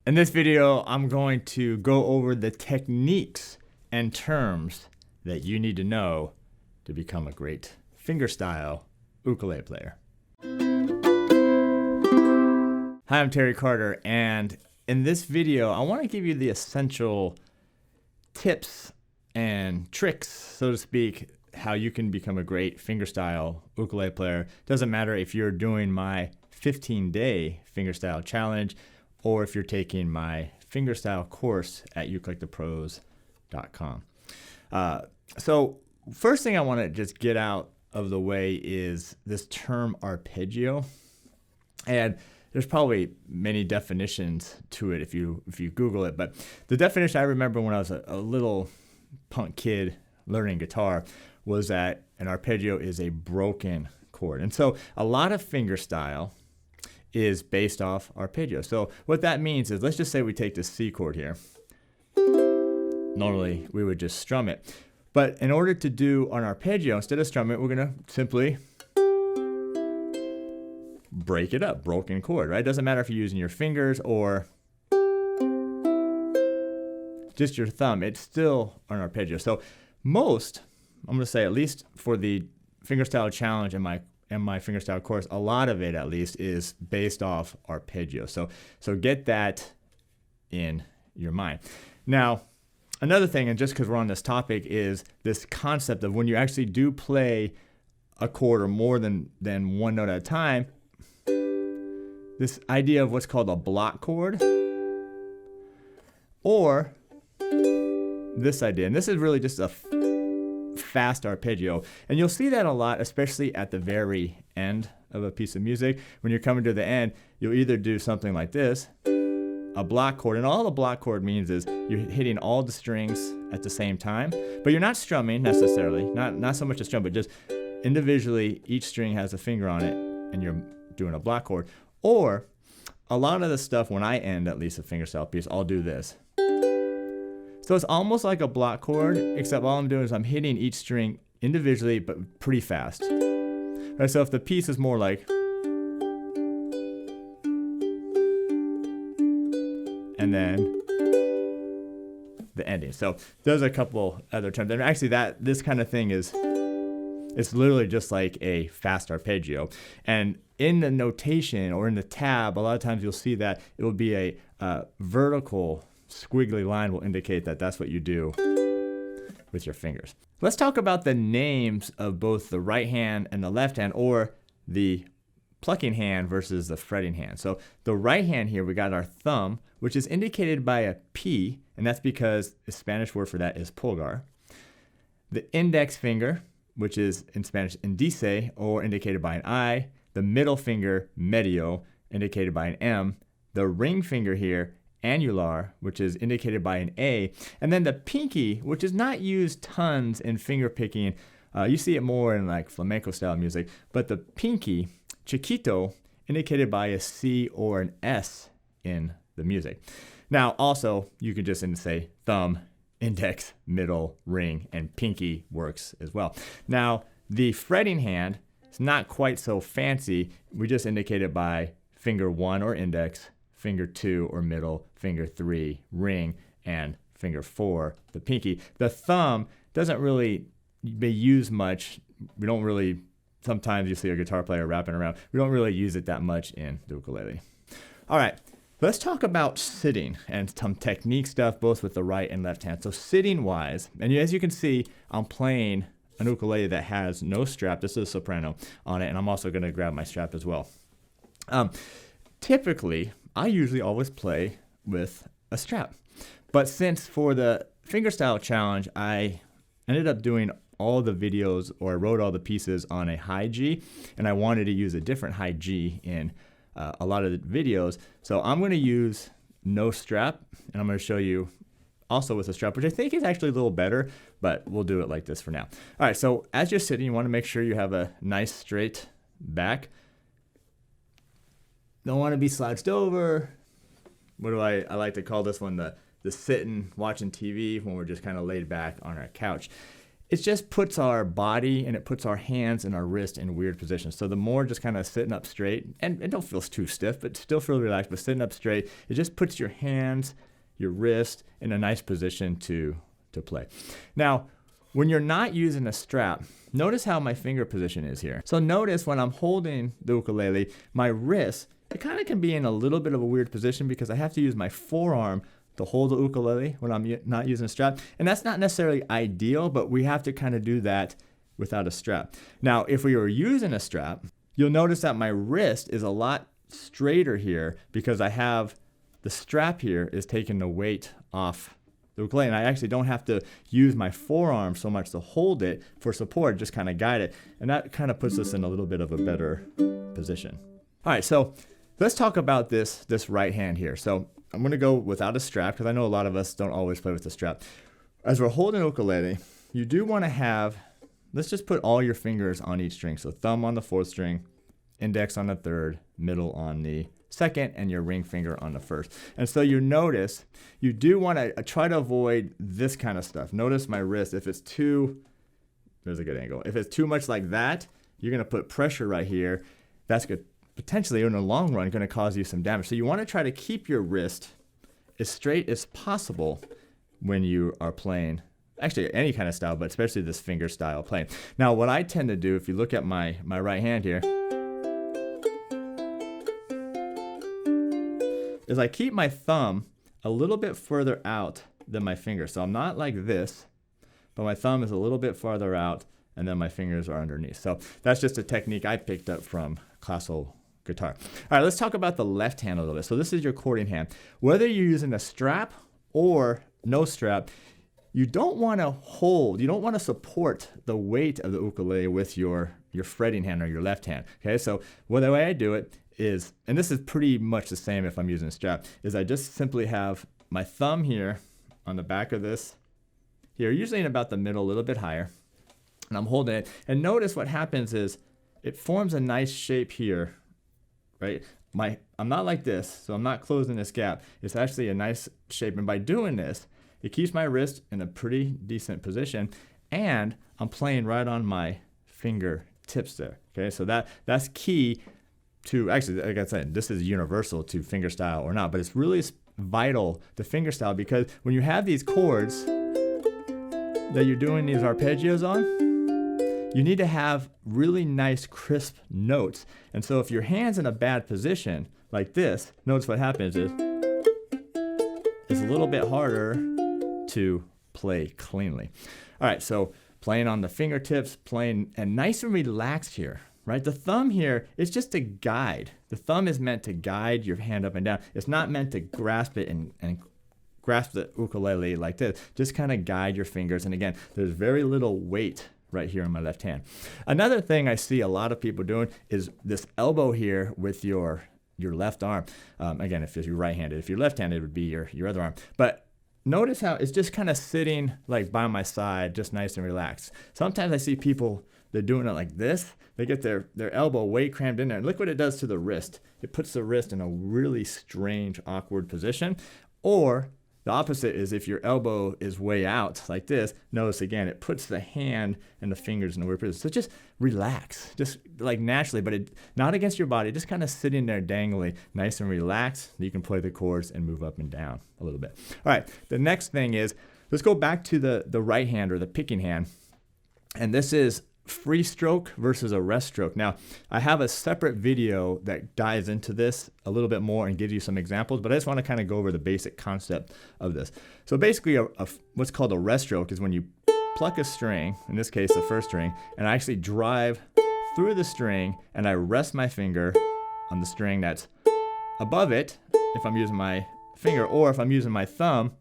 In this video, I'm going to go over the techniques and terms that you need to know to become a great fingerstyle ukulele player. Hi, I'm Terry Carter, and in this video, I want to give you the essential tips and tricks, so to speak, how you can become a great fingerstyle ukulele player. Doesn't matter if you're doing my 15-day fingerstyle challenge or if you're taking my fingerstyle course at ukulelethepros.com. So first thing I want to just get out of the way is this term arpeggio. And there's probably many definitions to it if you Google it, but the definition I remember when I was a little punk kid learning guitar was that an arpeggio is a broken chord. And so a lot of fingerstyle is based off arpeggio. So what that means is, let's just say we take this C chord here. Normally we would just strum it. But in order to do an arpeggio, instead of strumming it, we're going to simply break it up, broken chord, right? It doesn't matter if you're using your fingers or just your thumb, it's still an arpeggio. So most, I'm going to say at least for the fingerstyle challenge and my fingerstyle course, a lot of it at least is based off arpeggio. So get that in your mind. Now, another thing, and just because we're on this topic, is this concept of when you actually do play a chord or more than one note at a time, this idea of what's called a block chord, or this idea, and this is really just a fast arpeggio, and you'll see that a lot, especially at the very end of a piece of music. When you're coming to the end, you'll either do something like this, a block chord, and all the block chord means is you're hitting all the strings at the same time, but you're not strumming necessarily, not so much a strum, but just individually each string has a finger on it and you're doing a block chord. Or a lot of the stuff, when I end at least a fingerstyle piece, I'll do this. So it's almost like a block chord, except all I'm doing is I'm hitting each string individually, but pretty fast. Right, so if the piece is more like, and then the ending. So there's a couple other terms. And actually this kind of thing it's literally just like a fast arpeggio. And in the notation or in the tab, a lot of times you'll see that it will be a vertical squiggly line will indicate that that's what you do with your fingers. Let's talk about the names of both the right hand and the left hand, or the plucking hand versus the fretting hand. So the right hand here, we got our thumb, which is indicated by a P, and that's because the Spanish word for that is pulgar. The index finger, which is in Spanish indice, or indicated by an I. The middle finger, medio, indicated by an M. The ring finger here, annular, which is indicated by an A. And then the pinky, which is not used tons in finger picking. You see it more in like flamenco style music. But the pinky, chiquito, indicated by a C or an S in the music. Now, also, you could just say thumb, index, middle, ring, and pinky works as well. Now, the fretting hand, it's not quite so fancy. We just indicate it by finger 1 or index, finger 2 or middle, finger 3, ring, and finger 4, the pinky. The thumb doesn't really be used much. We don't really, sometimes you see a guitar player wrapping around. We don't really use it that much in the ukulele. All right, let's talk about sitting and some technique stuff, both with the right and left hand. So sitting wise, and as you can see, I'm playing an ukulele that has no strap. This is a soprano on it, and I'm also going to grab my strap as well. Typically, I usually always play with a strap. But since for the fingerstyle challenge, I ended up doing all the videos, or I wrote all the pieces on a high G, and I wanted to use a different high G in a lot of the videos. So I'm going to use no strap, and I'm going to show you also with a strap, which I think is actually a little better, but we'll do it like this for now. All right, so as you're sitting, you want to make sure you have a nice straight back. Don't want to be slouched over. What do I like to call this one, the sitting, watching TV when we're just kind of laid back on our couch. it just puts our body and it puts our hands and our wrist in weird positions. So the more just kind of sitting up straight, and don't feel too stiff, but still feel relaxed, but sitting up straight, it just puts your hands, your wrist in a nice position to play. Now, when you're not using a strap, notice how my finger position is here. So notice when I'm holding the ukulele, my wrist, it kind of can be in a little bit of a weird position because I have to use my forearm to hold the ukulele when I'm not using a strap. And that's not necessarily ideal, but we have to kind of do that without a strap. Now, if we were using a strap, you'll notice that my wrist is a lot straighter here because I have the strap here is taking the weight off the ukulele, and I actually don't have to use my forearm so much to hold it for support, just kind of guide it. And that kind of puts us in a little bit of a better position. All right, so let's talk about this right hand here. So I'm going to go without a strap because I know a lot of us don't always play with the strap. As we're holding ukulele, you do want to have, let's just put all your fingers on each string. So thumb on the 4th string, index on the 3rd, middle on the 2nd, and your ring finger on the 1st. And so you notice, you do want to try to avoid this kind of stuff. Notice my wrist, if it's too, there's a good angle. If it's too much like that, you're going to put pressure right here. That's good. Potentially in the long run going to cause you some damage. So you want to try to keep your wrist as straight as possible when you are playing, actually any kind of style, but especially this finger style playing. Now what I tend to do, if you look at my right hand here, is I keep my thumb a little bit further out than my finger. So I'm not like this, but my thumb is a little bit farther out and then my fingers are underneath. So that's just a technique I picked up from classical guitar. All right, let's talk about the left hand a little bit. So this is your chording hand. Whether you're using a strap or no strap, you don't want to hold, you don't want to support the weight of the ukulele with your fretting hand or your left hand. Okay, so the way I do it is, and this is pretty much the same if I'm using a strap, is I just simply have my thumb here on the back of this here, usually in about the middle, a little bit higher, and I'm holding it. And notice what happens is it forms a nice shape here, right? I'm not like this, so I'm not closing this gap. It's actually a nice shape, and by doing this, it keeps my wrist in a pretty decent position, and I'm playing right on my fingertips there. Okay, so that's key to, actually, like I said, this is universal to fingerstyle or not, but it's really vital to fingerstyle because when you have these chords that you're doing these arpeggios on, you need to have really nice crisp notes. And so if your hand's in a bad position like this, notice what happens is it's a little bit harder to play cleanly. All right, so playing on the fingertips, playing and nice and relaxed here, right? The thumb here is just a guide. The thumb is meant to guide your hand up and down. It's not meant to grasp it and grasp the ukulele like this. Just kind of guide your fingers. And again, there's very little weight right here in my left hand. Another thing I see a lot of people doing is this elbow here with your left arm. Again, if you're right-handed. If you're left-handed, it would be your other arm. But notice how it's just kind of sitting like by my side, just nice and relaxed. Sometimes I see people, they're doing it like this. They get their elbow way crammed in there. And look what it does to the wrist. It puts the wrist in a really strange, awkward position. Or the opposite is if your elbow is way out like this, notice again, it puts the hand and the fingers in a weird position. So just relax, just like naturally, but not against your body, just kind of sitting there dangly, nice and relaxed. You can play the chords and move up and down a little bit. All right, the next thing is, let's go back to the right hand or the picking hand. And this is free stroke versus a rest stroke. Now, I have a separate video that dives into this a little bit more and gives you some examples, but I just want to kind of go over the basic concept of this. So basically, what's called a rest stroke is when you pluck a string, in this case, the first string, and I actually drive through the string and I rest my finger on the string that's above it if I'm using my finger, or if I'm using my thumb,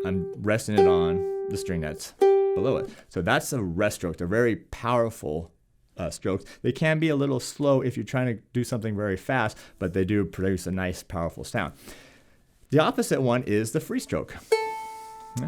I'm resting it on the string that's below it. So that's a rest stroke. They're very powerful strokes. They can be a little slow if you're trying to do something very fast, but they do produce a nice, powerful sound. The opposite one is the free stroke.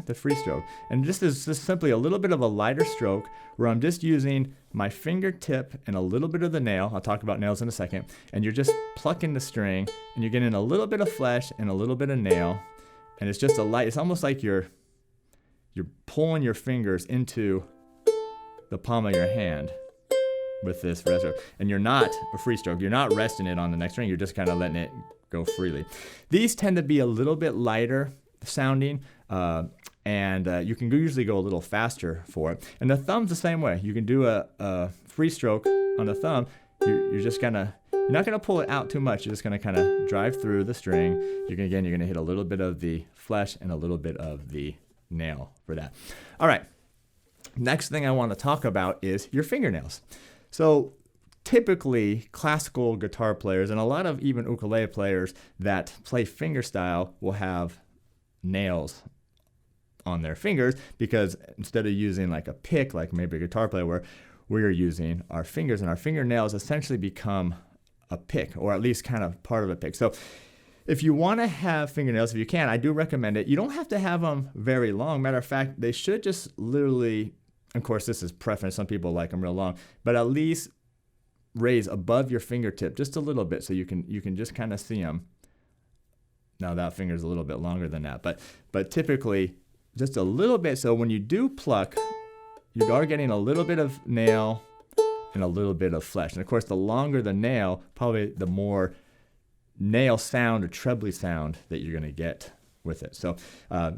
The free stroke. And this is just simply a little bit of a lighter stroke where I'm just using my fingertip and a little bit of the nail. I'll talk about nails in a second. And you're just plucking the string and you're getting a little bit of flesh and a little bit of nail. And it's just a light, it's almost like you're pulling your fingers into the palm of your hand with this rest stroke. And you're not a free stroke. You're not resting it on the next string. You're just kind of letting it go freely. These tend to be a little bit lighter sounding, and you can usually go a little faster for it. And the thumb's the same way. You can do a free stroke on the thumb. You're not gonna pull it out too much. You're just gonna kind of drive through the string. You're gonna hit a little bit of the flesh and a little bit of the nail for that. All right. Next thing I want to talk about is your fingernails. So typically classical guitar players and a lot of even ukulele players that play fingerstyle will have nails on their fingers, because instead of using like a pick, like maybe a guitar player where we're using our fingers, and our fingernails essentially become a pick, or at least kind of part of a pick. So if you want to have fingernails, if you can, I do recommend it. You don't have to have them very long. Matter of fact, they should just literally, of course, this is preference. Some people like them real long, but at least raise above your fingertip just a little bit so you can just kind of see them. Now that finger's a little bit longer than that, but typically just a little bit. So when you do pluck, you are getting a little bit of nail and a little bit of flesh. And of course, the longer the nail, probably the more nail sound or trebly sound that you're going to get with it. So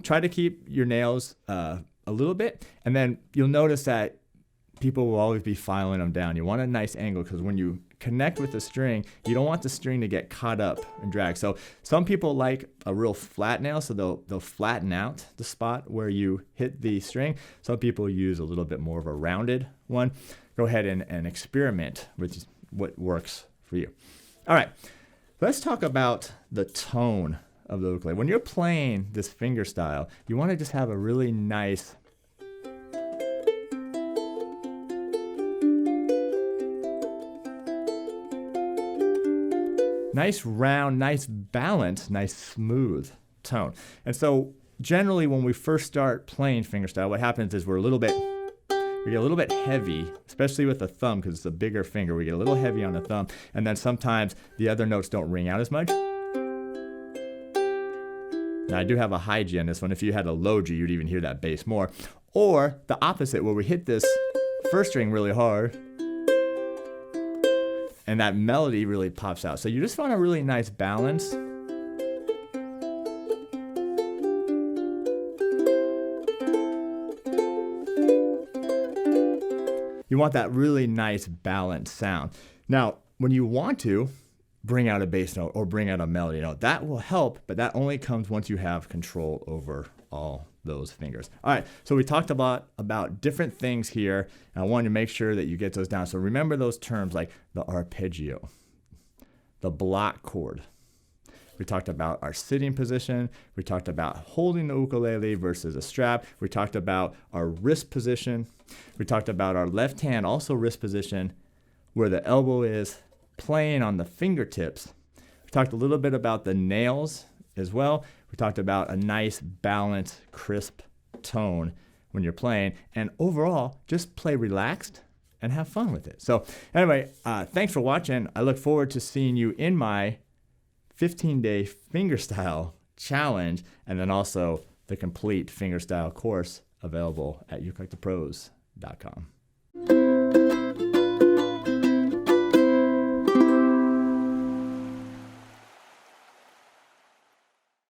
try to keep your nails a little bit, and then you'll notice that people will always be filing them down. You want a nice angle, because when you connect with the string, you don't want the string to get caught up and drag. So some people like a real flat nail, so they'll flatten out the spot where you hit the string. Some people use a little bit more of a rounded one. Go ahead and experiment with what works for you. All right, let's talk about the tone of the ukulele. When you're playing this fingerstyle, you want to just have a really nice round, nice balanced, nice smooth tone. And so generally when we first start playing fingerstyle, what happens is we get a little bit heavy, especially with the thumb, because it's a bigger finger. We get a little heavy on the thumb, and then sometimes the other notes don't ring out as much. Now I do have a high G on this one. If you had a low G, you'd even hear that bass more. Or the opposite, where we hit this first string really hard, and that melody really pops out. So you just want a really nice balance. You want that really nice balanced sound. Now, when you want to bring out a bass note or bring out a melody note, that will help, but that only comes once you have control over all those fingers. All right, so we talked about different things here, and I wanted to make sure that you get those down. So remember those terms like the arpeggio, the block chord. We talked about our sitting position. We talked about holding the ukulele versus a strap. We talked about our wrist position. We talked about our left hand, also wrist position, where the elbow is, playing on the fingertips. We talked a little bit about the nails as well. We talked about a nice, balanced, crisp tone when you're playing. And overall, just play relaxed and have fun with it. So anyway, thanks for watching. I look forward to seeing you in my 15-day fingerstyle challenge, and then also the complete fingerstyle course available at ukuleletoPros.com.